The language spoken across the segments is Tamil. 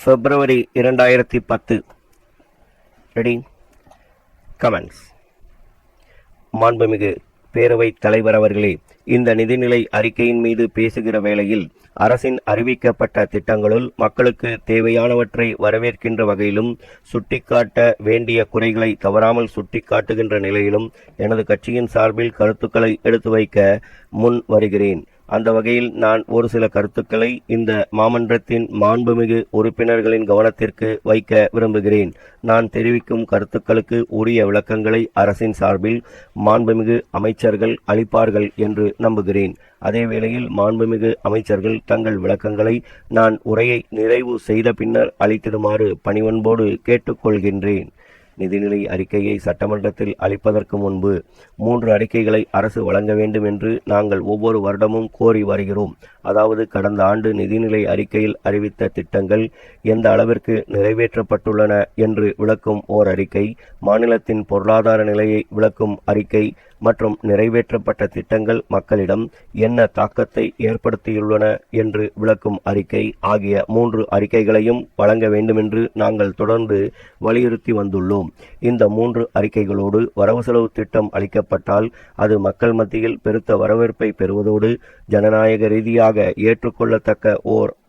பிப்ரவரி 2010. ரெடி? கமெண்ட்ஸ். மாண்புமிகு பேரவைத் தலைவர் அவர்களே, இந்த நிதிநிலை அறிக்கையின் மீது பேசுகிற வேளையில் அரசின் அறிவிக்கப்பட்ட திட்டங்களுள் மக்களுக்கு தேவையானவற்றை வரவேற்கின்ற வகையிலும் சுட்டிக்காட்ட வேண்டிய குறைகளை தவறாமல் சுட்டிக்காட்டுகின்ற நிலையிலும் எனது கட்சியின் சார்பில் கருத்துக்களை எடுத்து வைக்க முன் வருகிறேன். அந்த வகையில் நான் ஒரு சில கருத்துக்களை இந்த மாமன்றத்தின் மாண்புமிகு உறுப்பினர்களின் கவனத்திற்கு வைக்க விரும்புகிறேன். நான் தெரிவிக்கும் கருத்துக்களுக்கு உரிய விளக்கங்களை அரசின் சார்பில் மாண்புமிகு அமைச்சர்கள் அளிப்பார்கள் என்று நம்புகிறேன். அதேவேளையில் மாண்புமிகு அமைச்சர்கள் தங்கள் விளக்கங்களை நான் உரையை நிறைவு செய்த பின்னர் அளித்திடுமாறு பணிவன்போடு கேட்டுக்கொள்கின்றேன். நிதிநிலை அறிக்கையை சட்டமன்றத்தில் அளிப்பதற்கு முன்பு 3 அறிக்கைகளை அரசு வழங்க வேண்டும் என்று நாங்கள் ஒவ்வொரு வருடமும் கோரி வருகிறோம். அதாவது, கடந்த ஆண்டு நிதிநிலை அறிக்கையில் அறிவித்த திட்டங்கள் எந்த அளவிற்கு நிறைவேற்றப்பட்டுள்ளன என்று விளக்கும் ஓர் அறிக்கை, மாநிலத்தின் பொருளாதார நிலையை விளக்கும் அறிக்கை மற்றும் நிறைவேற்றப்பட்ட திட்டங்கள் மக்களிடம் என்ன தாக்கத்தை ஏற்படுத்தியுள்ளன என்று விளக்கும் அறிக்கை ஆகிய 3 அறிக்கைகளையும் வழங்க வேண்டுமென்று நாங்கள் தொடர்ந்து வலியுறுத்தி வந்துள்ளோம். இந்த 3 அறிக்கைகளோடு வரவு செலவு திட்டம் அளிக்கப்பட்டால் அது மக்கள் மத்தியில் பெருத்த வரவேற்பை பெறுவதோடு ஜனநாயக ரீதியாக ஏற்றுக்கொள்ளத்தக்க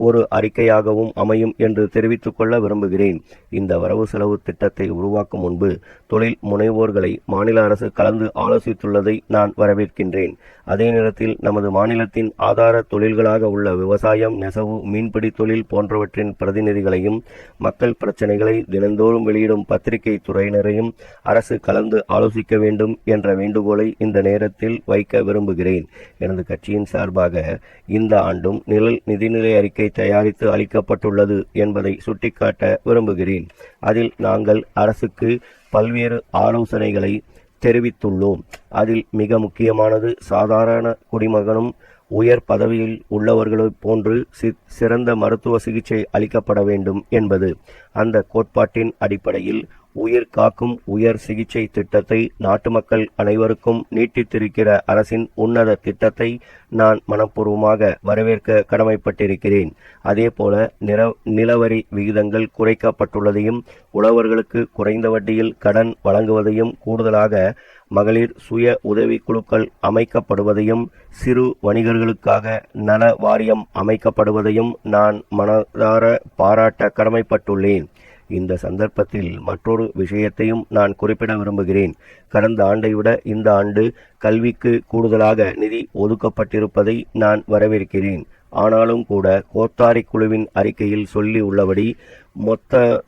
ஒரு அறிக்கையாகவும் அமையும் என்று தெரிவித்துக் கொள்ள விரும்புகிறேன். இந்த வரவு செலவு திட்டத்தை உருவாக்கும் முன்பு தொழில் முனைவோர்களை மாநில அரசு கலந்து ஆலோசித்துள்ளதை நான் வரவேற்கின்றேன். அதே நேரத்தில் நமது மாநிலத்தின் ஆதார தொழில்களாக உள்ள விவசாயம், நெசவு, மீன்பிடி தொழில் போன்றவற்றின் பிரதிநிதிகளையும் மக்கள் பிரச்சனைகளை தினந்தோறும் வெளியிடும் பத்திரிகை துறையினரையும் அரசு கலந்து ஆலோசிக்க வேண்டும் என்ற வேண்டுகோளை இந்த நேரத்தில் வைக்க விரும்புகிறேன். எனது கட்சியின் சார்பாக இந்த ஆண்டும் நிதிநிலை அறிக்கை தயாரித்து அளிக்கப்பட்டுள்ளது என்பதை சுட்டிக்காட்ட விரும்புகிறேன். அதில் நாங்கள் அரசுக்கு பல்வேறு ஆலோசனைகளை தெரிவித்துள்ளோம். அதில் மிக முக்கியமானது சாதாரண குடிமகனும் உயர் பதவியில் உள்ளவர்களைப் போன்று சிறந்த மருத்துவ சிகிச்சை அளிக்கப்பட வேண்டும் என்பது. அந்த கோட்பாட்டின் அடிப்படையில் உயிர் காக்கும் உயர் சிகிச்சை திட்டத்தை நாட்டு மக்கள் அனைவருக்கும் நீட்டித்திருக்கிற அரசின் உன்னத திட்டத்தை நான் மனப்பூர்வமாக வரவேற்க கடமைப்பட்டிருக்கிறேன். அதேபோல நிலவரி விகிதங்கள் குறைக்கப்பட்டுள்ளதையும், உழவர்களுக்கு குறைந்த வட்டியில் கடன் வழங்குவதையும், கூடுதலாக மகளிர் சுய உதவிக்குழுக்கள் அமைக்கப்படுவதையும், சிறு வணிகர்களுக்காக நல வாரியம் அமைக்கப்படுவதையும் நான் மனதார பாராட்ட கடமைப்பட்டுள்ளேன். இந்த சந்தர்ப்பத்தில் மற்றொரு விஷயத்தையும் நான் குறிப்பிட விரும்புகிறேன். கடந்த ஆண்டை விட இந்த ஆண்டு கல்விக்கு கூடுதலாக நிதி ஒதுக்கப்பட்டிருப்பதை நான் வரவேற்கிறேன். ஆனாலும் கூட கோத்தாரி குழுவின் அறிக்கையில் சொல்லி உள்ளபடி மொத்த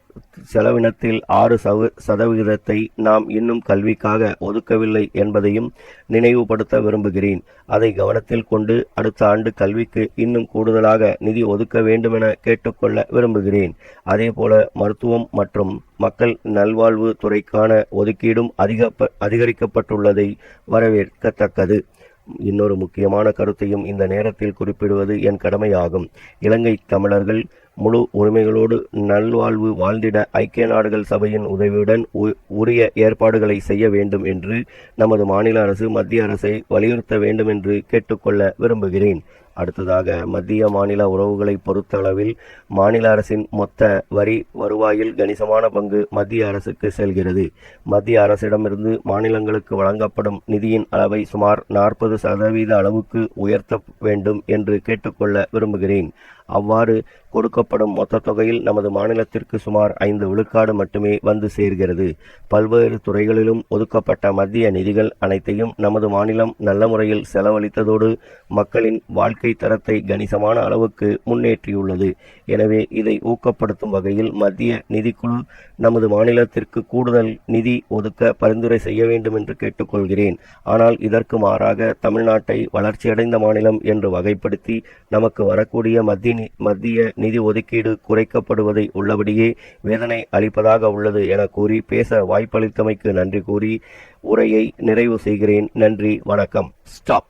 செலவினத்தில் 6% நாம் இன்னும் கல்விக்காக ஒதுக்கவில்லை என்பதையும் நினைவுபடுத்த விரும்புகிறேன். அதை கவனத்தில் கொண்டு அடுத்த ஆண்டு கல்விக்கு இன்னும் கூடுதலாக நிதி ஒதுக்க வேண்டுமென கேட்டுக்கொள்ள விரும்புகிறேன். அதேபோல மருத்துவம் மற்றும் மக்கள் நல்வாழ்வு துறைக்கான ஒதுக்கீடும் அதிகரிக்கப்பட்டுள்ளதை வரவேற்கத்தக்கது. இன்னொரு முக்கியமான கருத்தையும் இந்த நேரத்தில் குறிப்பிடுவது என் கடமையாகும். இலங்கை தமிழர்கள் முழு உரிமைகளோடு நல்வாழ்வு வாழ்ந்திட ஐக்கிய நாடுகள் சபையின் உதவியுடன் உரிய ஏற்பாடுகளை செய்ய வேண்டும் என்று நமது மாநில அரசு மத்திய அரசை வலியுறுத்த வேண்டும் என்று கேட்டுக்கொள்ள விரும்புகிறேன். அடுத்ததாக, மத்திய மாநில உறவுகளை பொறுத்தளவில் மாநில அரசின் மொத்த வரி வருவாயில் கணிசமான பங்கு மத்திய அரசுக்கு செல்கிறது. மத்திய அரசிடமிருந்து மாநிலங்களுக்கு வழங்கப்படும் நிதியின் அளவை சுமார் 40% அளவுக்கு உயர்த்த வேண்டும் என்று கேட்டுக்கொள்ள விரும்புகிறேன். அவ்வாறு கொடுக்கப்படும் மொத்த தொகையில் நமது மாநிலத்திற்கு சுமார் 5 விழுக்காடு மட்டுமே வந்து சேர்கிறது. பல்வேறு துறைகளிலும் ஒதுக்கப்பட்ட மத்திய நிதிகள் அனைத்தையும் நமது மாநிலம் நல்ல முறையில் செலவழித்ததோடு மக்களின் வாழ்க்கை தரத்தை கணிசமான அளவுக்கு முன்னேற்றியுள்ளது. எனவே இதை ஊக்கப்படுத்தும் வகையில் மத்திய நிதிக்குழு நமது மாநிலத்திற்கு கூடுதல் நிதி ஒதுக்க பரிந்துரை செய்ய வேண்டும் என்று கேட்டுக்கொள்கிறேன். ஆனால் இதற்கு மாறாக தமிழ்நாட்டை வளர்ச்சியடைந்த மாநிலம் என்று வகைப்படுத்தி நமக்கு வரக்கூடிய மத்திய நிதி ஒதுக்கீடு குறைக்கப்படுவதை உள்ளபடியே வேதனை அளிப்பதாக உள்ளது என கூறி பேச வாய்ப்பளித்தமைக்கு நன்றி கூறி உரையை நிறைவு செய்கிறேன். நன்றி, வணக்கம். ஸ்டாப்.